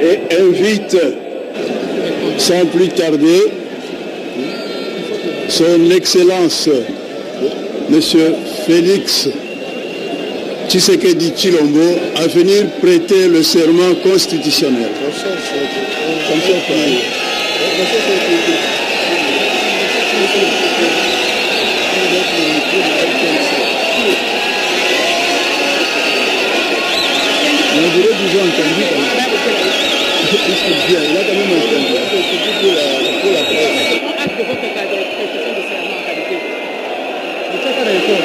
et invite sans plus tarder son Excellence Monsieur Félix Tshisekedi Tshilombo à venir prêter le serment constitutionnel. On dirait qu'ils ont entendu quand même. Il a quand même entendu. Pour la presse. Acte de votre prestation de serment en qualité. Vous faites un effort.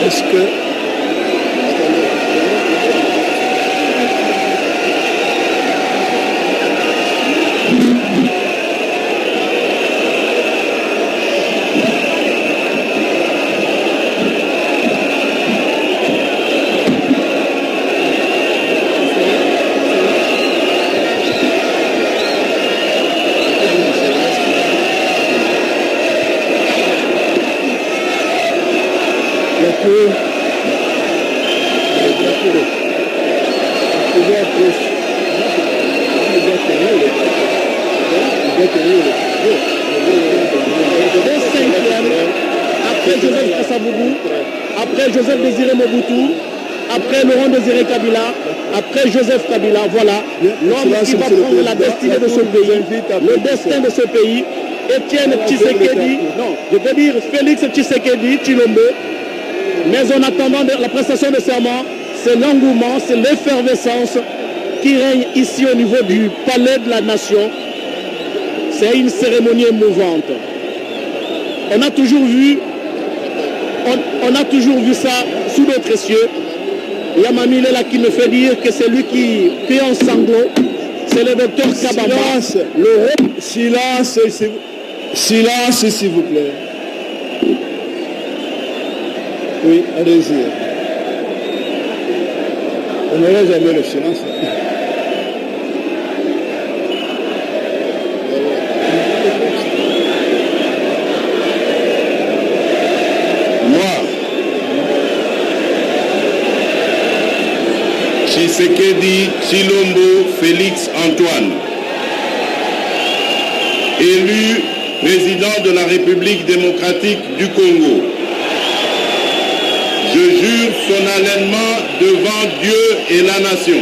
Est-ce que après Joseph Désiré Mobutu, après Laurent Désiré Kabila, après Joseph Kabila, voilà, l'homme qui va prendre la destinée de ce pays, le destin de ce pays, Étienne Tshisekedi, non, je veux dire Félix Tshisekedi Tshilombo. Mais en attendant la prestation de serment, c'est l'engouement, c'est l'effervescence qui règne ici au niveau du palais de la nation. C'est une cérémonie émouvante. On a toujours vu ça sous d'autres cieux. Il y a Mamie là qui me fait dire que c'est lui qui est en sanglots. C'est le docteur Kabamba. Silence, silence, s'il vous plaît. Oui, allez-y. On n'aurait jamais le silence. Tshisekedi Tshilombo Félix Antoine, élu président de la République démocratique du Congo, je jure solennellement devant Dieu et la nation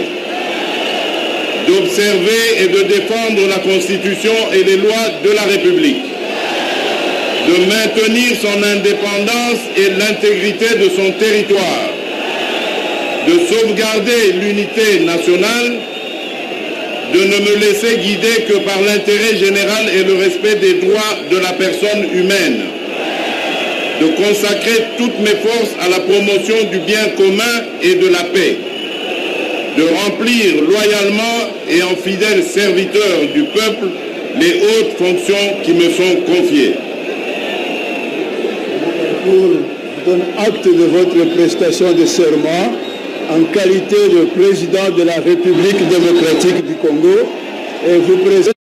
d'observer et de défendre la Constitution et les lois de la République, de maintenir son indépendance et l'intégrité de son territoire, de sauvegarder l'unité nationale, de ne me laisser guider que par l'intérêt général et le respect des droits de la personne humaine, de consacrer toutes mes forces à la promotion du bien commun et de la paix, de remplir loyalement et en fidèle serviteur du peuple les hautes fonctions qui me sont confiées. Je donne acte de votre prestation de serment en qualité de président de la République démocratique du Congo et vous présente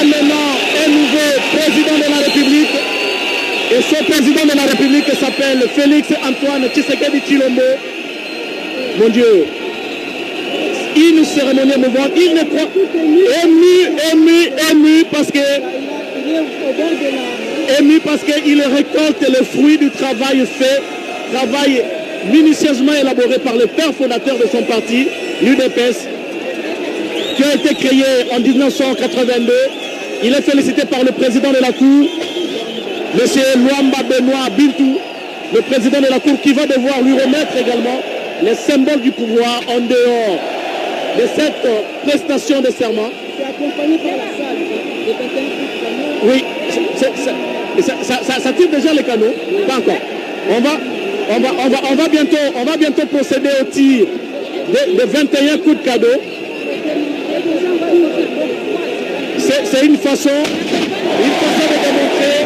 amenant un nouveau président de la Et son président de la République s'appelle Félix Antoine Tshisekedi Tshilombo. Mon Dieu, une cérémonie émouvante, il ne croit ému parce qu'il récolte le fruit du travail fait, travail minutieusement élaboré par le père fondateur de son parti, l'UDPS, qui a été créé en 1982. Il est félicité par le président de la Cour, M. Luamba Benoît Bintou, le président de la Cour, qui va devoir lui remettre également les symboles du pouvoir en dehors de cette prestation de serment. C'est accompagné par la salle. Oui, ça tire déjà les canaux. Pas encore. On va bientôt procéder au tir de 21 coups de cadeau. C'est une façon de démontrer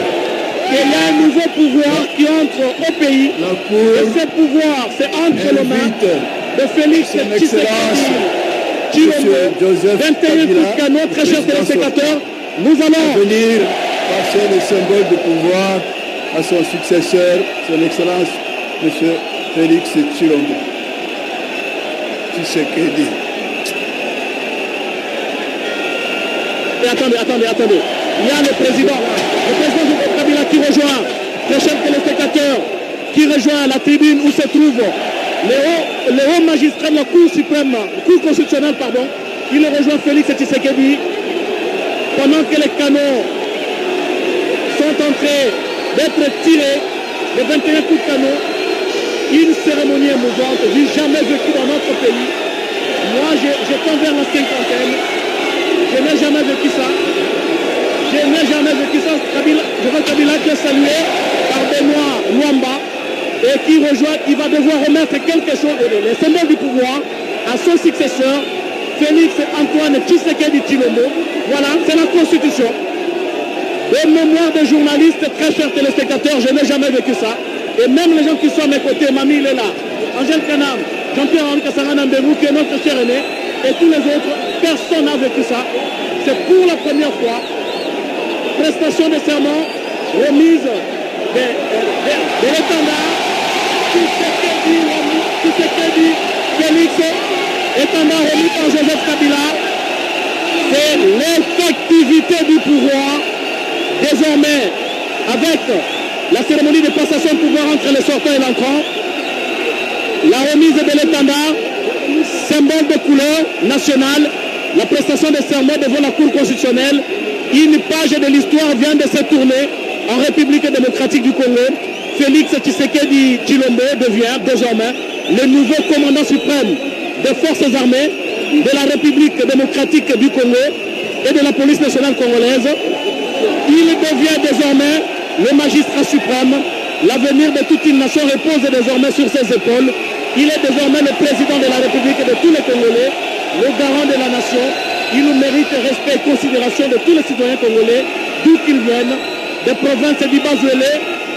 qu'il y a un nouveau pouvoir qui entre au pays. Et ce pouvoir, c'est entre les mains de Félix Tshisekedi Tshilombo. 21 coups de canon, très chers téléspectateurs. Nous allons venir passer le symbole de pouvoir à son successeur, son Excellence, M. Félix Tshilombo. Tshisekedi. Et attendez. Il y a le président Joseph Kabila qui rejoint, très chers téléspectateurs, qui rejoint la tribune où se trouve le haut magistrat de la Cour suprême, Cour constitutionnelle, pardon. Il rejoint Félix Tshisekedi pendant que les canons sont en train d'être tirés, les 21 coups de canon. Une cérémonie émouvante, du jamais vécu dans notre pays. Moi, je tends vers la cinquantaine. Je n'ai jamais vécu ça. Kabila qui est salué par Benoît Luamba et qui va devoir remettre quelque chose, les symboles du pouvoir, à son successeur, Félix Antoine Tshisekedi Tshilombo. Voilà, c'est la Constitution. De mémoire de journalistes, très chers téléspectateurs, je n'ai jamais vécu ça. Et même les gens qui sont à mes côtés, Mamie, il est là. Angèle Kanam, Jean-Pierre Henri Kassarana Mbemou, qui est notre cher aîné, et tous les autres, personne n'a vécu ça. C'est pour la première fois. Prestation de serment, remise de l'étendard, Tshisekedi Félix, étendard remis par Joseph Kabila. C'est l'effectivité du pouvoir. Désormais, avec la cérémonie de passation de pouvoir entre les sortants et l'entrant, la remise de l'étendard, symbole de couleur nationale, la prestation de serment devant la Cour constitutionnelle. Une page de l'histoire vient de se tourner en République démocratique du Congo. Félix Tshisekedi Tshilombo devient désormais le nouveau commandant suprême des forces armées de la République démocratique du Congo et de la police nationale congolaise. Il devient désormais le magistrat suprême. L'avenir de toute une nation repose désormais sur ses épaules. Il est désormais le président de la République de tous les Congolais, le garant de la nation. Il mérite respect et considération de tous les citoyens congolais, d'où qu'ils viennent, des provinces du Bazuélé,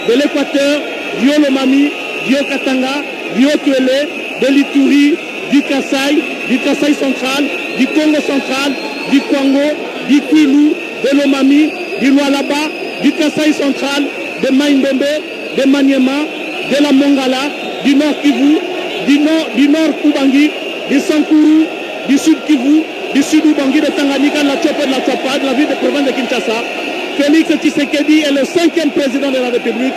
de l'Équateur, du Haut-Lomami, du Haut-Katanga, du Haut-Tuélé, de l'Ituri, du Kasaï central, du Congo central, du Kwango, du Kwilu, de l'Omami, du Lualaba, du Kasaï central, de Maïmbembe, de Maniema, de la Mongala, du Nord Kivu, du Nord Ubangi, du Sankuru, du Sud Kivu, du Sud Ubangi, de Tanganyika, de la Tchopa, de la Tchopa, de la ville de province de Kinshasa. Félix Tshisekedi est le 5e président de la République.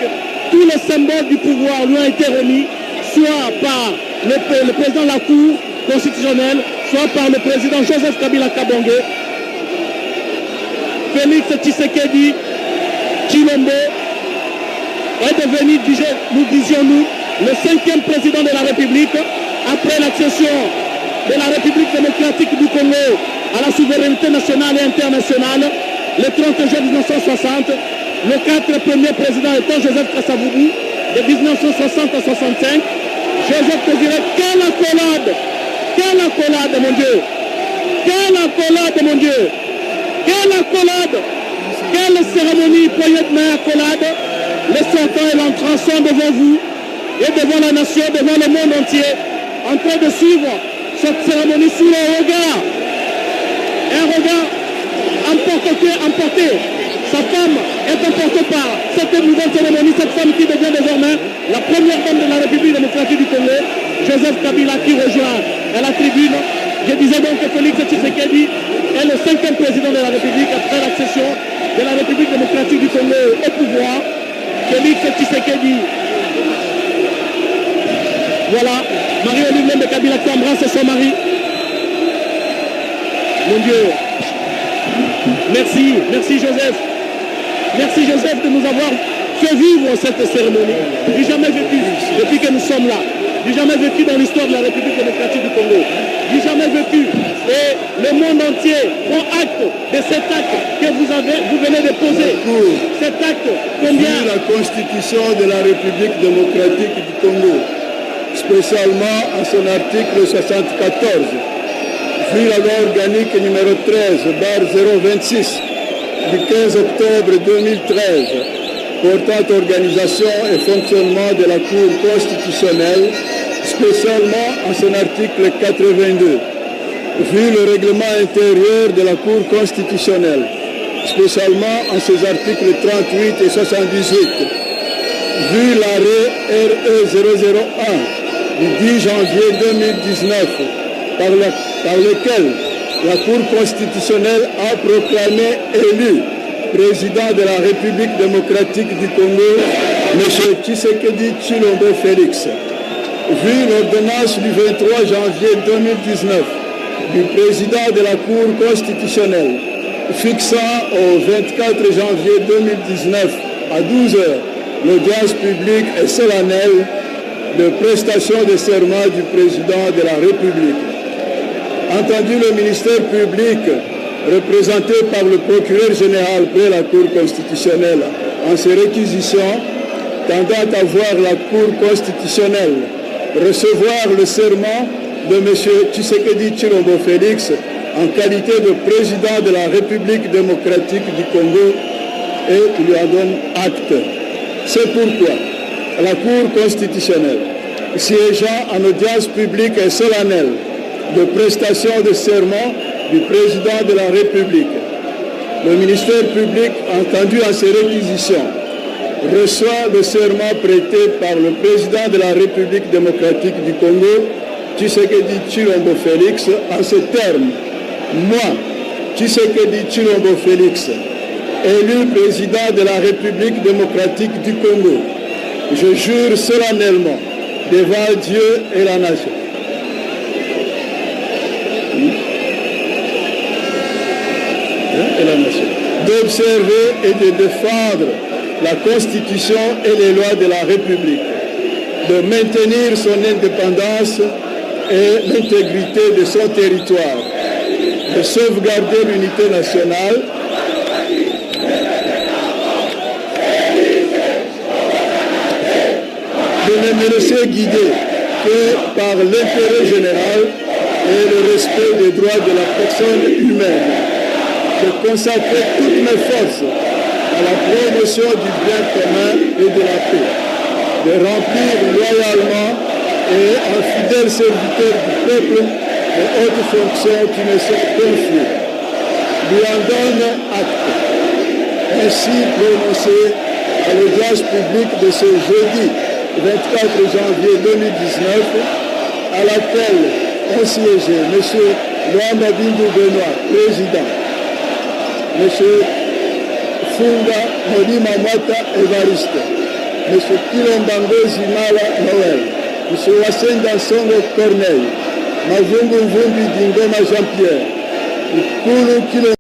Tous les symboles du pouvoir lui ont été remis, soit par le président de la Cour constitutionnelle, soit par le président Joseph Kabila Kabonge. Félix Tshisekedi Tshilombo est devenu, nous disions-nous, le 5e président de la République après l'accession de la République démocratique du Congo à la souveraineté nationale et internationale le 30 juin 1960. Le 4 premier président étant Joseph Kasavubu de 1960 à 65. Joseph te dirait, quelle accolade mon Dieu, quelle accolade mon Dieu, quelle accolade, quelle cérémonie, poignée de main, accolade. Les sortants et l'entrant sont devant vous et devant la nation, devant le monde entier, en train de suivre cette cérémonie sous le regard, un regard emporté Sa femme est emportée par cette nouvelle cérémonie, cette femme qui devient désormais la première dame de la République démocratique du Congo, Joseph Kabila, qui rejoint à la tribune. Je disais donc que Félix Tshisekedi est le 5e président de la République après l'accession de la République démocratique du Congo au pouvoir. Félix Tshisekedi. Voilà, Marie-Olivier de Kabila qui embrasse son mari. Mon Dieu. Merci, merci Joseph. Merci Joseph de nous avoir fait vivre cette cérémonie. Du jamais vécu depuis que nous sommes là. Du jamais vécu dans l'histoire de la République démocratique du Congo. Du jamais vécu. Et le monde entier prend acte de cet acte que vous venez de poser. Cet acte, combien? La Constitution de la République démocratique du Congo, spécialement en son article 74, vu la loi organique numéro 13/026 du 15 octobre 2013 portant organisation et fonctionnement de la Cour constitutionnelle, spécialement en son article 82, vu le règlement intérieur de la Cour constitutionnelle, spécialement en ses articles 38 et 78, vu l'arrêt RE 001 du 10 janvier 2019, par lequel la Cour constitutionnelle a proclamé élu président de la République démocratique du Congo, M. Tshisekedi Tshilombo Félix. Vu l'ordonnance du 23 janvier 2019 du président de la Cour constitutionnelle, fixant au 24 janvier 2019 à 12 h l'audience publique et solennelle de prestation de serment du président de la République. Entendu le ministère public représenté par le procureur général près la Cour constitutionnelle en ses réquisitions tendant à voir la Cour constitutionnelle recevoir le serment de M. Tshisekedi Tshilombo Félix en qualité de président de la République démocratique du Congo et lui en donne acte. C'est pourquoi la Cour constitutionnelle, siégeant en audience publique et solennelle de prestation de serment du président de la République, le ministère public, entendu en ses réquisitions, reçoit le serment prêté par le président de la République démocratique du Congo, Tshisekedi Tshilombo Félix, en ces termes. Moi, Tshisekedi Tshilombo Félix, élu président de la République démocratique du Congo, je jure solennellement devant Dieu et la nation d'observer et de défendre la Constitution et les lois de la République, de maintenir son indépendance et l'intégrité de son territoire, de sauvegarder l'unité nationale, de ne me laisser guider que par l'intérêt général et le respect des droits de la personne humaine, de consacrer toutes mes forces à la promotion du bien commun et de la paix, de remplir loyalement et en fidèle serviteur du peuple les hautes fonctions qui me sont confiées. Lui en donne acte. Ainsi prononcé à l'audience publique de ce jeudi 24 janvier 2019, à laquelle ont siégé M. Luanda Bindu Benoît, président, M. Funga Molima Mwata Evariste, M. Kilombango Zimala Noël, M. Wasenda Songo Corneille, Mavungu Mvumbi Dingoma Jean-Pierre, Kulu Kilombango